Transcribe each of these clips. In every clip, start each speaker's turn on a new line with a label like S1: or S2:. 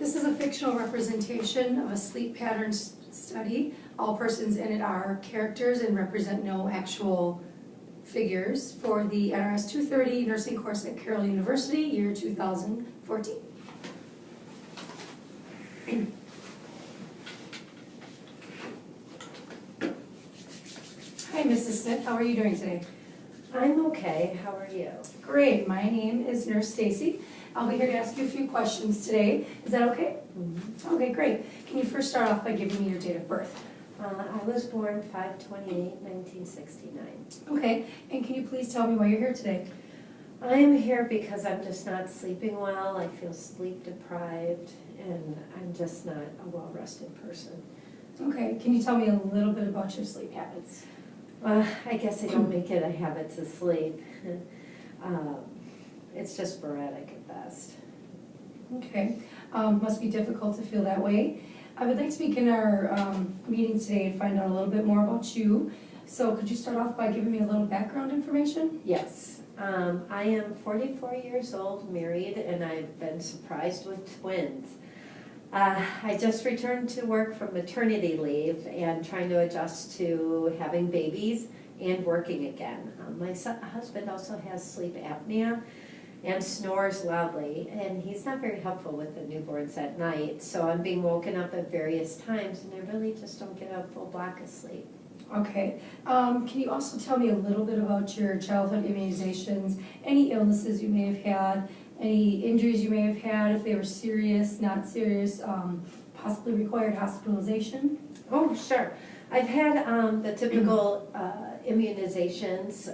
S1: This is a fictional representation of a sleep pattern study. All persons in it are characters and represent no actual figures for the Nrs230 nursing course at Carroll University, year 2014. Hi, Mrs. Smith. How are you doing today?
S2: I'm okay. How are you?
S1: Great. My name is Nurse Stacy. I'll be here to ask you a few questions today. Is that okay?
S2: Mm-hmm.
S1: Okay, great. Can you first start off by giving me your date of birth?
S2: I was born 5/28/1969.
S1: Okay, and can you please tell me why you're here today?
S2: I'm here because I'm just not sleeping well. I feel sleep deprived, and I'm just not a well-rested person.
S1: Okay, can you tell me a little bit about your sleep habits?
S2: I guess I don't make it a habit to sleep. It's just sporadic at best.
S1: Okay, must be difficult to feel that way. I would like to begin our meeting today and find out a little bit more about you. So could you start off by giving me a little background information?
S2: Yes. I am 44 years old, married, and I've been surprised with twins. I just returned to work from maternity leave and trying to adjust to having babies and working again. My husband also has sleep apnea and snores loudly, and he's not very helpful with the newborns at night, so I'm being woken up at various times, and I really just don't get a full block of sleep.
S1: Okay, can you also tell me a little bit about your childhood immunizations, any illnesses you may have had, any injuries you may have had, if they were serious, not serious, possibly required hospitalization?
S2: Oh, sure. I've had the typical immunizations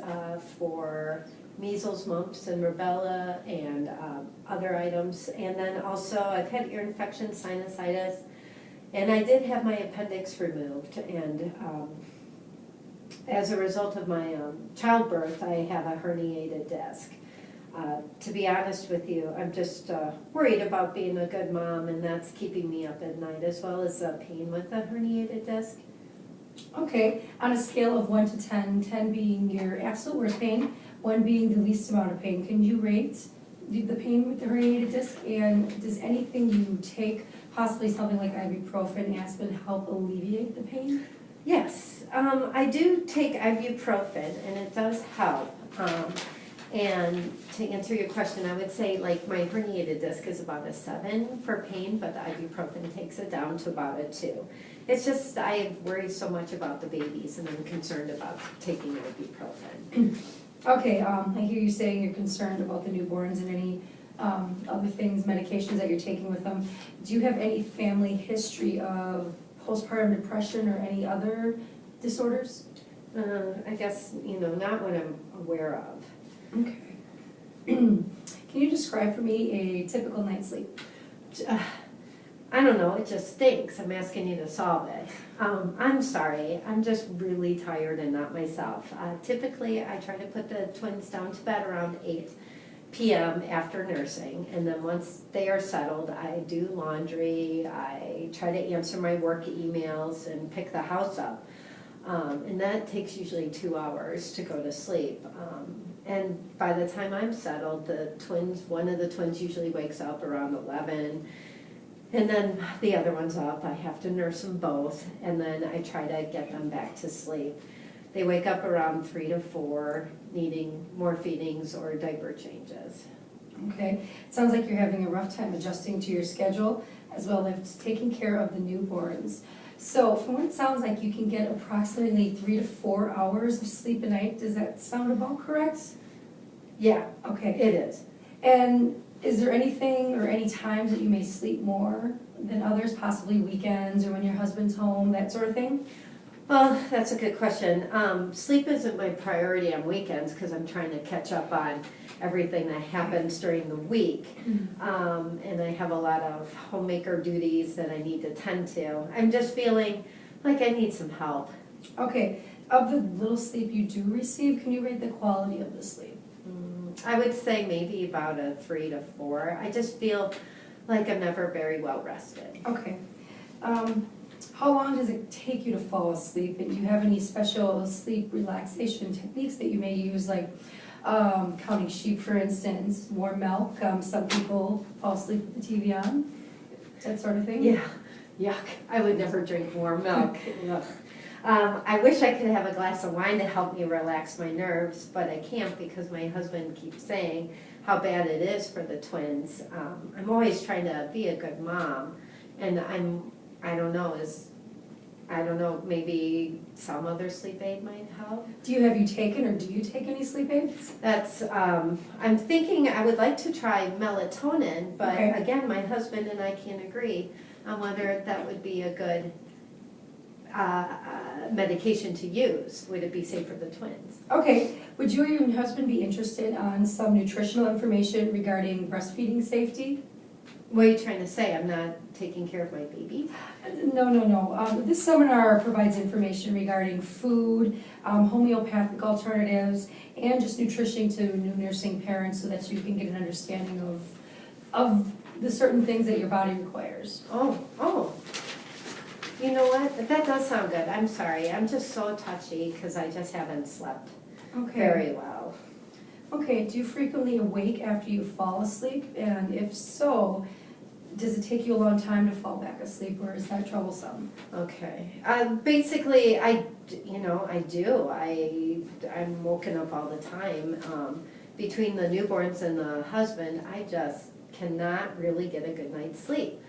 S2: for measles, mumps, and rubella, and other items. And then also I've had ear infection, sinusitis, and I did have my appendix removed. And as a result of my childbirth, I have a herniated disc. To be honest with you, I'm just worried about being a good mom, and that's keeping me up at night, as well as pain with the herniated disc.
S1: Okay, on a scale of 1 to 10, 10 being your absolute worst pain, 1 being the least amount of pain, can you rate the pain with the herniated disc? And does anything you take, possibly something like ibuprofen, aspirin, help alleviate the pain?
S2: Yes, I do take ibuprofen, and it does help. And to answer your question, I would say like my herniated disc is about a 7 for pain, but the ibuprofen takes it down to about a 2. It's just I worry so much about the babies, and I'm concerned about taking ibuprofen.
S1: Okay, I hear you saying you're concerned about the newborns and any other things, medications that you're taking with them. Do you have any family history of postpartum depression or any other disorders?
S2: I guess, not what I'm aware of.
S1: Okay. Can you describe for me a typical night's sleep?
S2: I don't know, it just stinks. I'm asking you to solve it. I'm sorry, I'm just really tired and not myself. Typically, I try to put the twins down to bed around 8 p.m. after nursing, and then once they are settled, I do laundry, I try to answer my work emails and pick the house up. And that takes usually 2 hours to go to sleep. And by the time I'm settled, one of the twins usually wakes up around 11, and then the other one's up. I have to nurse them both, and then I try to get them back to sleep. They wake up around 3 to 4, needing more feedings or diaper changes.
S1: Okay, it sounds like you're having a rough time adjusting to your schedule, as well as taking care of the newborns. So from what it sounds like, you can get approximately 3 to 4 hours of sleep a night. Does that sound about correct?
S2: Yeah,
S1: okay,
S2: it is.
S1: And is there anything or any times that you may sleep more than others, possibly weekends or when your husband's home, that sort of thing?
S2: Well, that's a good question. Sleep isn't my priority on weekends because I'm trying to catch up on everything that happens during the week. And I have a lot of homemaker duties that I need to tend to. I'm just feeling like I need some help.
S1: Okay, of the little sleep you do receive, can you rate the quality of the sleep?
S2: I would say maybe about a 3 to 4. I just feel like I'm never very well rested.
S1: Okay. How long does it take you to fall asleep? And do you have any special sleep relaxation techniques that you may use, like counting sheep, for instance, warm milk? Some people fall asleep with the TV on. that sort of thing?
S2: Yeah, yuck. I would never drink warm milk. Ugh. I wish I could have a glass of wine to help me relax my nerves, but I can't because my husband keeps saying how bad it is for the twins. I'm always trying to be a good mom, and I don't know, maybe some other sleep aid might help.
S1: Do you take any sleep aids?
S2: I'm thinking I would like to try melatonin, but
S1: Okay.
S2: again, my husband and I can't agree on whether that would be a good medication to use. Would it be safe for the twins?
S1: Okay, would you or your husband be interested on some nutritional information regarding breastfeeding safety?
S2: What are you trying to say? I'm not taking care of my baby?
S1: No. This seminar provides information regarding food, homeopathic alternatives, and just nutrition to new nursing parents so that you can get an understanding of the certain things that your body requires.
S2: Oh. You know what? That does sound good. I'm sorry. I'm just so touchy because I just haven't slept very well.
S1: Okay, do you frequently awake after you fall asleep? And if so, does it take you a long time to fall back asleep, or is that troublesome?
S2: Okay. Basically, I do. I'm woken up all the time. Between the newborns and the husband, I just cannot really get a good night's sleep.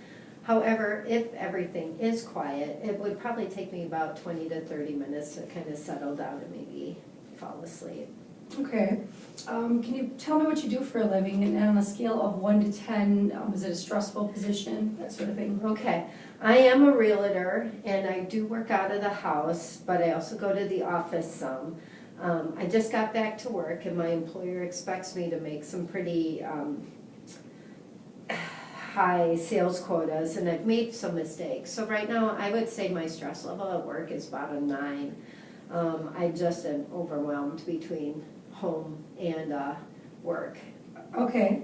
S2: However, if everything is quiet, it would probably take me about 20 to 30 minutes to kind of settle down and maybe fall asleep.
S1: Okay. Can you tell me what you do for a living? And on a scale of 1 to 10, is it a stressful position, that sort of thing?
S2: Okay. I am a realtor, and I do work out of the house, but I also go to the office some. I just got back to work, and my employer expects me to make some pretty high sales quotas, and I've made some mistakes. So right now, I would say my stress level at work is about a 9. I just am overwhelmed between home and work.
S1: Okay.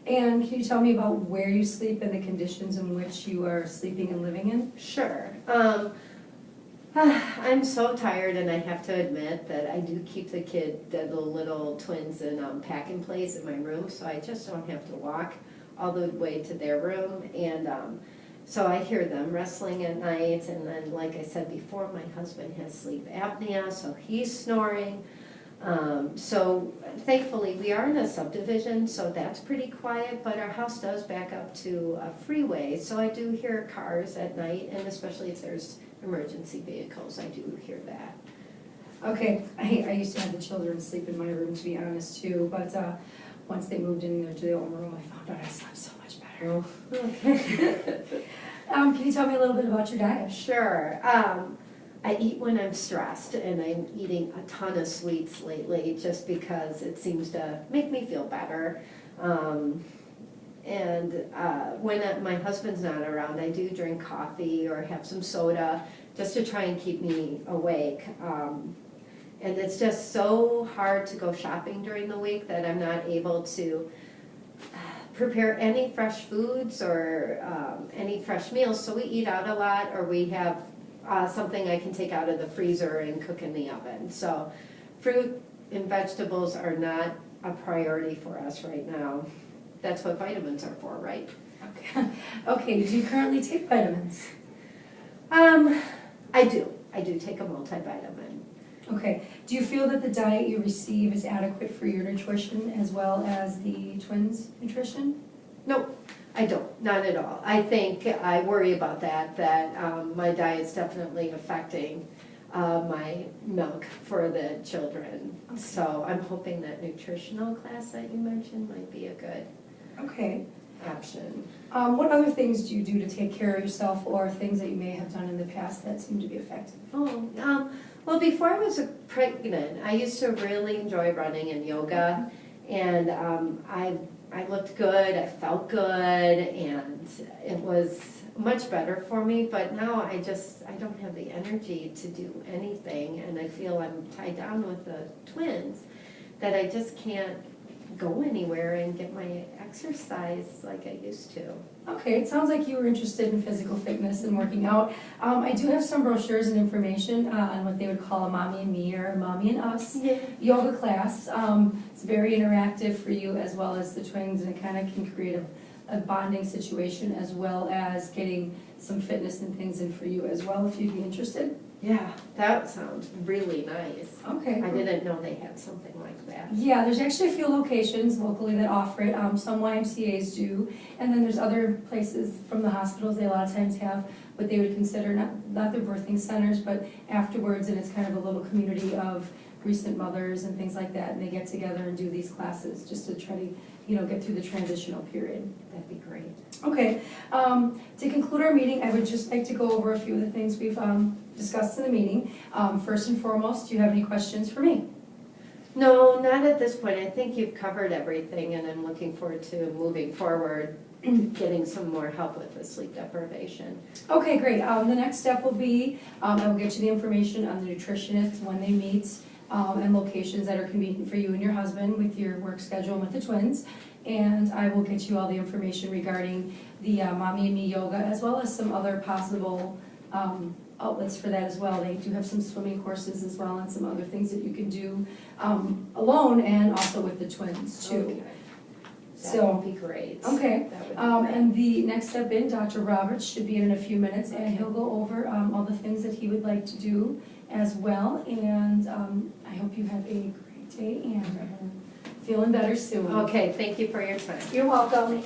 S1: And can you tell me about where you sleep and the conditions in which you are sleeping and living in?
S2: Sure. I'm so tired, and I have to admit that I do keep the little twins in pack and plays in my room, so I just don't have to walk all the way to their room. And so I hear them wrestling at night, and then, like I said before, my husband has sleep apnea, so he's snoring. So thankfully, we are in a subdivision, so that's pretty quiet, but our house does back up to a freeway, so I do hear cars at night, and especially if there's emergency vehicles, I do hear that.
S1: Okay. I used to have the children sleep in my room, to be honest, too, but once they moved in there to their own room, I found out I slept so much better.
S2: Oh, okay.
S1: Can you tell me a little bit about your diet?
S2: Sure. I eat when I'm stressed, and I'm eating a ton of sweets lately just because it seems to make me feel better. When my husband's not around, I do drink coffee or have some soda just to try and keep me awake. And it's just so hard to go shopping during the week that I'm not able to prepare any fresh foods or any fresh meals. So we eat out a lot, or we have something I can take out of the freezer and cook in the oven. So fruit and vegetables are not a priority for us right now. That's what vitamins are for, right?
S1: Okay. Okay, do you currently take vitamins?
S2: I do take a multivitamin.
S1: Okay. Do you feel that the diet you receive is adequate for your nutrition as well as the twins' nutrition?
S2: Nope, I don't, not at all. I think I worry about that my diet's definitely affecting my milk for the children.
S1: Okay.
S2: So I'm hoping that nutritional class that you mentioned might be a good option.
S1: What other things do you do to take care of yourself, or things that you may have done in the past that seem to be effective?
S2: Well, before I was pregnant, I used to really enjoy running and yoga, and I looked good, I felt good, and it was much better for me, but now I don't have the energy to do anything, and I feel I'm tied down with the twins, that I just can't go anywhere and get my exercise like I used to.
S1: Okay, it sounds like you were interested in physical fitness and working out. I do have some brochures and information on what they would call a mommy and me or a mommy and us yoga class. It's very interactive for you as well as the twins, and it kind of can create a bonding situation as well as getting some fitness and things in for you as well, if you'd be interested.
S2: Yeah, that sounds really nice.
S1: Okay.
S2: I didn't know they had something like that.
S1: Yeah, there's actually a few locations locally that offer it. Some YMCA's do, and then there's other places from the hospitals. They a lot of times have what they would consider not their birthing centers, but afterwards, and it's kind of a little community of recent mothers and things like that, and they get together and do these classes just to try to, get through the transitional period.
S2: That'd be great.
S1: Okay, to conclude our meeting, I would just like to go over a few of the things we've discussed in the meeting. First and foremost, do you have any questions for me?
S2: No, not at this point. I think you've covered everything, and I'm looking forward to moving forward, getting some more help with the sleep deprivation.
S1: Okay, great. The next step will be, I will get you the information on the nutritionists when they meet, and locations that are convenient for you and your husband with your work schedule and with the twins. And I will get you all the information regarding the Mommy and Me yoga, as well as some other possible outlets for that as well. They do have some swimming courses as well, and some other things that you can do alone and also with the twins too.
S2: Okay. That
S1: So,
S2: would be great.
S1: okay.
S2: That would be great.
S1: And the next step in, Dr. Roberts should be in a few minutes, and he'll go over all the things that he would like to do as well. And I hope you have a great day and feeling better soon.
S2: Okay, thank you for your time.
S1: You're welcome.